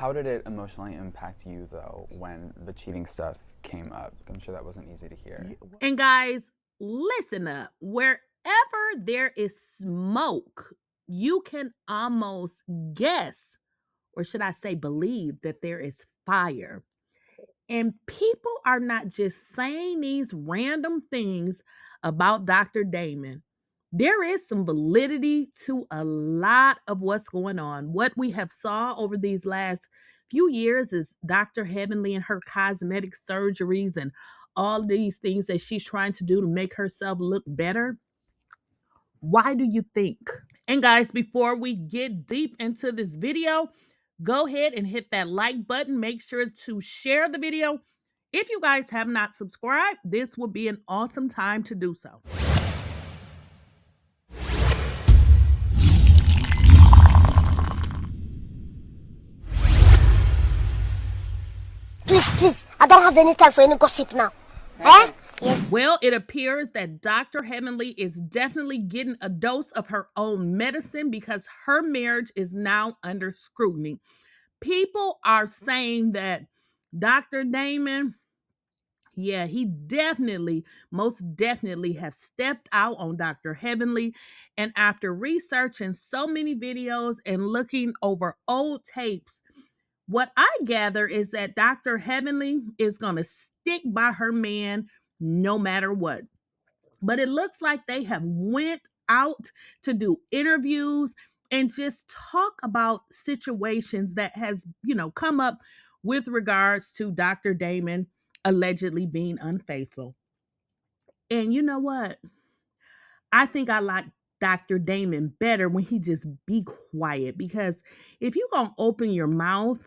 How did it emotionally impact you, though, when the cheating stuff came up? I'm sure that wasn't easy to hear. And guys, listen up. Wherever there is smoke, you can almost guess, or should I say believe, that there is fire. And people are not just saying these random things about Dr. Damon. There is some validity to a lot of what's going on. What we have saw over these last few years is Dr. Heavenly and her cosmetic surgeries and all these things that she's trying to do to make herself look better. Why do you think? And guys, before we get deep into this video, go ahead and hit that like button. Make sure to share the video. If you guys have not subscribed, this would be an awesome time to do so. Please, I don't have any time for any gossip now. Eh? Yes. Well, it appears that Dr. Heavenly is definitely getting a dose of her own medicine because her marriage is now under scrutiny. People are saying that Dr. Damon, yeah, he most definitely have stepped out on Dr. Heavenly. And after researching so many videos and looking over old tapes, what I gather is that Dr. Heavenly is going to stick by her man no matter what. But it looks like they have went out to do interviews and just talk about situations that has, come up with regards to Dr. Damon allegedly being unfaithful. And you know what? I think I like Dr. Damon better when he just be quiet, because if you gonna open your mouth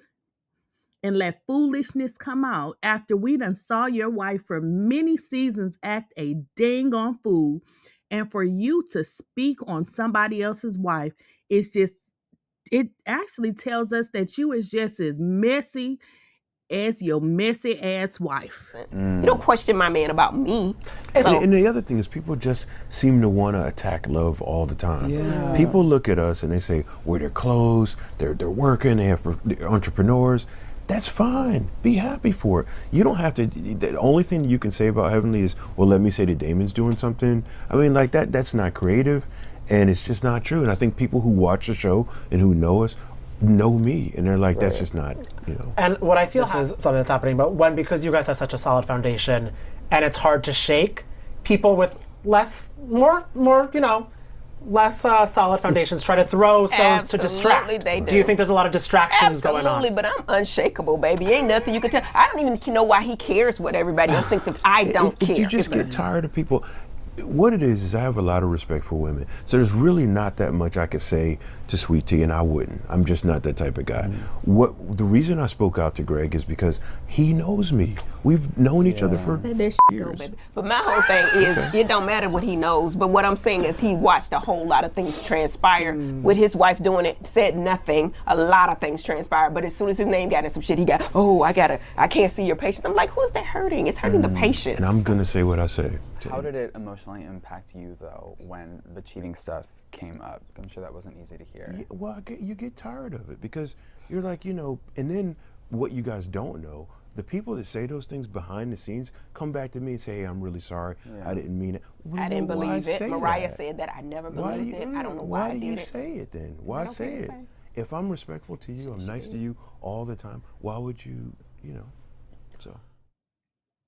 and let foolishness come out after we done saw your wife for many seasons act a dang on fool, and for you to speak on somebody else's wife, it actually tells us that you is just as messy as your messy ass wife. You don't question my man about me. And the other thing is, people just seem to want to attack love all the time. Yeah. People look at us and they say, wear their clothes, they're working, they're entrepreneurs. That's fine. Be happy for it. You don't have to. The only thing you can say about Heavenly is, well, let me say that Damon's doing something. I mean, like that's not creative, and it's just not true. And I think people who watch the show and who know us know me, and they're like, that's just not, And what I feel is something that's happening, but because you guys have such a solid foundation and it's hard to shake, people with more solid foundations try to throw stones to distract. They do. Do you think there's a lot of distractions going on? Absolutely, but I'm unshakable, baby. Ain't nothing you can tell. I don't even know why he cares what everybody else thinks if I don't care. You just get tired of people. What it is I have a lot of respect for women. So there's really not that much I could say to Sweet Tea, and I wouldn't. I'm just not that type of guy. The reason I spoke out to Greg is because he knows me. We've known each other for years. But my whole thing is, it don't matter what he knows. But what I'm saying is, he watched a whole lot of things transpire with his wife doing it. Said nothing. A lot of things transpired. But as soon as his name got in some shit, he got, I can't see your patient. I'm like, who's that hurting? It's hurting the patient. And I'm gonna say what I say. How did it emotionally impact you, though, when the cheating stuff came up? I'm sure that wasn't easy to hear. Yeah, well, you get tired of it because you're like, and then what you guys don't know, the people that say those things behind the scenes come back to me and say, hey, I'm really sorry. Yeah. I didn't mean it. Well, I didn't believe it. Mariah said that. I never believed it. I don't know why I did it. Why do you say it then? Why say it? If I'm respectful to you, I'm nice to you all the time, why would you, so.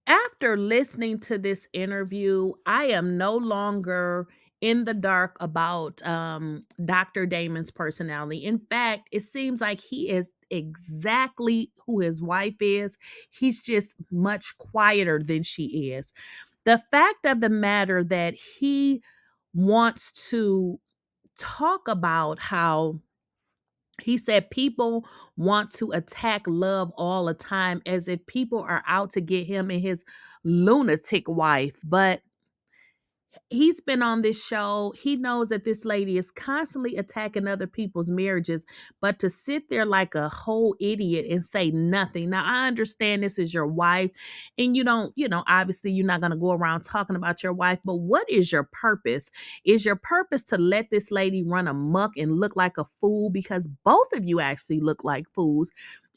After listening to this interview, I am no longer in the dark about Dr. Damon's personality. In fact, it seems like he is exactly who his wife is. He's just much quieter than she is. The fact of the matter that he wants to talk about how he said people want to attack love all the time, as if people are out to get him and his lunatic wife. But he's been on this show. He knows that this lady is constantly attacking other people's marriages, but to sit there like a whole idiot and say nothing. Now, I understand this is your wife and you don't, obviously you're not going to go around talking about your wife, but what is your purpose? Is your purpose to let this lady run amok and look like a fool? Because both of you actually look like fools.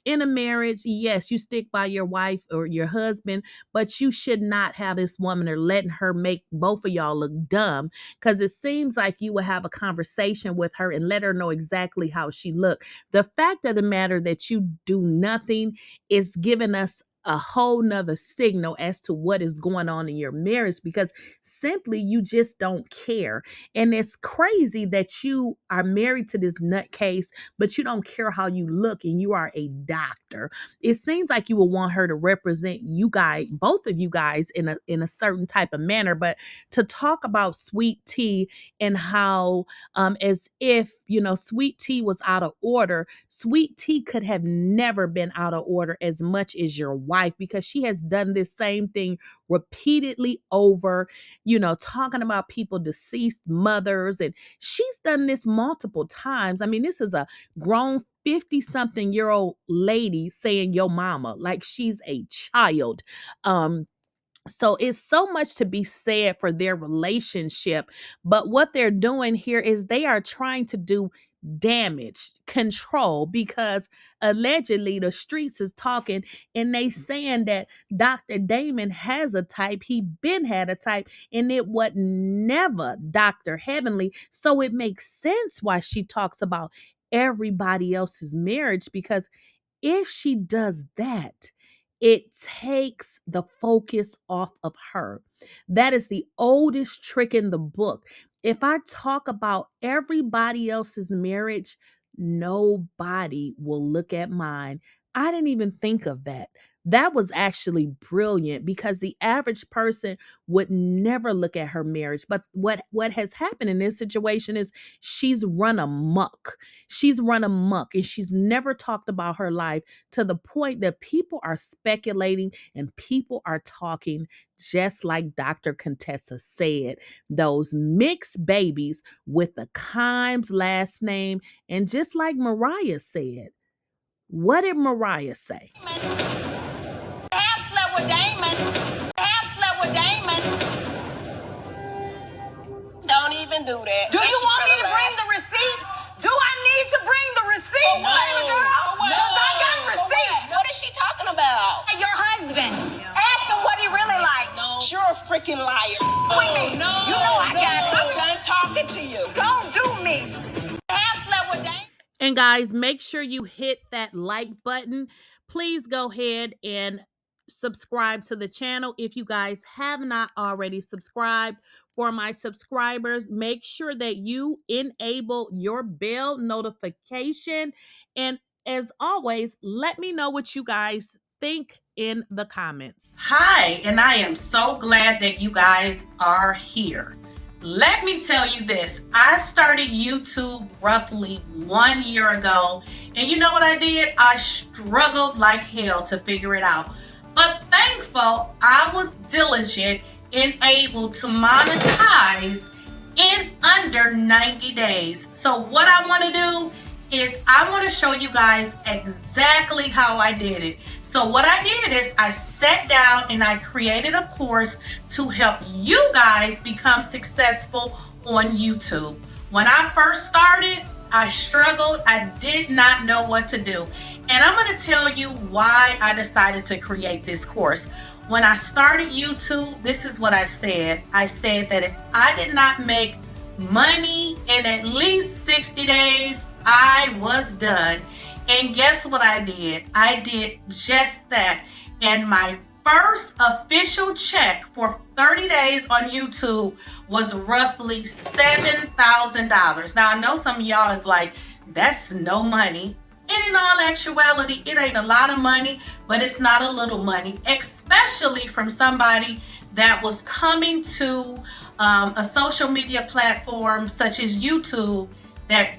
in a marriage, yes, you stick by your wife or your husband, but you should not have this woman or letting her make both of y'all look dumb, because it seems like you would have a conversation with her and let her know exactly how she look. The fact of the matter that you do nothing is giving us a whole nother signal as to what is going on in your marriage, because simply you just don't care. And it's crazy that you are married to this nutcase, but you don't care how you look, and you are a doctor. It seems like you would want her to represent you guys, both of you guys, in a certain type of manner. But to talk about Sweet Tea and how as if, you know, Sweet Tea was out of order. Sweet Tea could have never been out of order as much as your wife, because she has done this same thing repeatedly over, you know, talking about people, deceased mothers, and she's done this multiple times. I mean, this is a grown 50-something-year-old lady saying yo mama like she's a child. So it's so much to be said for their relationship. But what they're doing here is they are trying to do damage control, because allegedly the streets is talking and they saying that Dr. Damon has a type. He been had a type, and it was never Dr. Heavenly. So it makes sense why she talks about everybody else's marriage, because if she does that, it takes the focus off of her. That is the oldest trick in the book. If I talk about everybody else's marriage, nobody will look at mine. I didn't even think of that. That was actually brilliant, because the average person would never look at her marriage. But what has happened in this situation is she's run amok. She's run amok, and she's never talked about her life, to the point that people are speculating and people are talking, just like Dr. Contessa said, those mixed babies with the Kimes last name. And just like Mariah said, what did Mariah say? Have slept with Damon. Have slept with Damon. Don't even do that. Do you want me to bring the receipts? Do I need to bring the receipts, baby girl? Because I got receipts. What is she talking about? Your husband. Ask him what he really likes. No. You're a freaking liar. With me. No. You know I got it. I'm done talking to you. Don't do me. Have slept with Damon. And guys, make sure you hit that like button. Please go ahead and subscribe to the channel if you guys have not already subscribed. For my subscribers, make sure that you enable your bell notification. And as always, let me know what you guys think in the comments. Hi, and I am so glad that you guys are here. Let me tell you this, I started YouTube roughly 1 year ago, and you know what I did? I struggled like hell to figure it out. But thankful I was diligent and able to monetize in under 90 days. So what I want to do is I want to show you guys exactly how I did it. So what I did is I sat down and I created a course to help you guys become successful on YouTube. When I first started, I struggled. I did not know what to do. And I'm going to tell you why I decided to create this course. When I started YouTube, this is what I said. I said that if I did not make money in at least 60 days, I was done. And guess what I did? I did just that. And my first official check for 30 days on YouTube was roughly $7,000. Now, I know some of y'all is like, that's no money. And in all actuality, it ain't a lot of money, but it's not a little money, especially from somebody that was coming to a social media platform such as YouTube that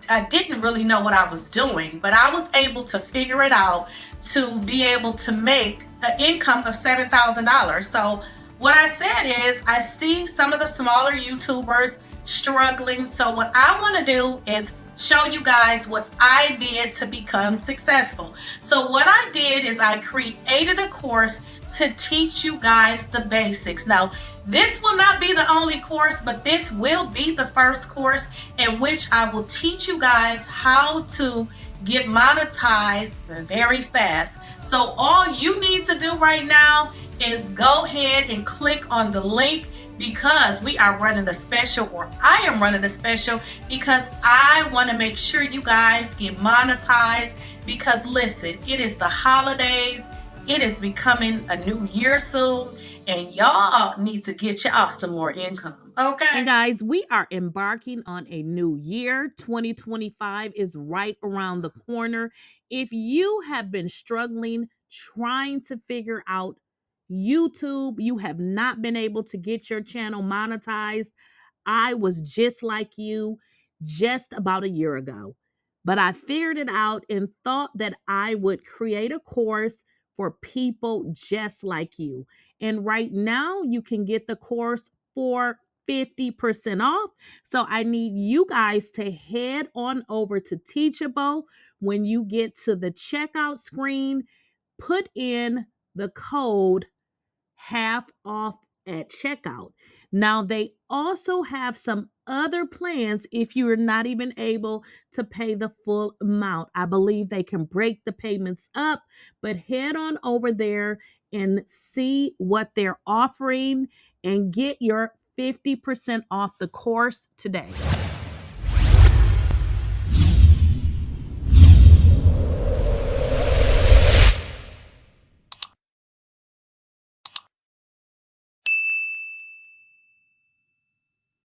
I didn't really know what I was doing, but I was able to figure it out to be able to make an income of $7,000. So what I said is I see some of the smaller YouTubers struggling. So what I want to do is show you guys what I did to become successful. So what I did is I created a course to teach you guys the basics. Now, this will not be the only course, but this will be the first course in which I will teach you guys how to get monetized very fast. So all you need to do right now is go ahead and click on the link, because we are running a special, or I am running a special, because I want to make sure you guys get monetized. Because listen, it is the holidays, it is becoming a new year soon, and y'all need to get y'all some more income, okay? And guys, we are embarking on a new year. 2025 is right around the corner. If you have been struggling trying to figure out YouTube, you have not been able to get your channel monetized, I was just like you just about a year ago. But I figured it out and thought that I would create a course for people just like you. And right now you can get the course for 50% off. So I need you guys to head on over to Teachable. When you get to the checkout screen, put in the code half off at checkout. Now, they also have some other plans if you're not even able to pay the full amount. I believe they can break the payments up, but head on over there and see what they're offering and get your 50% off the course today.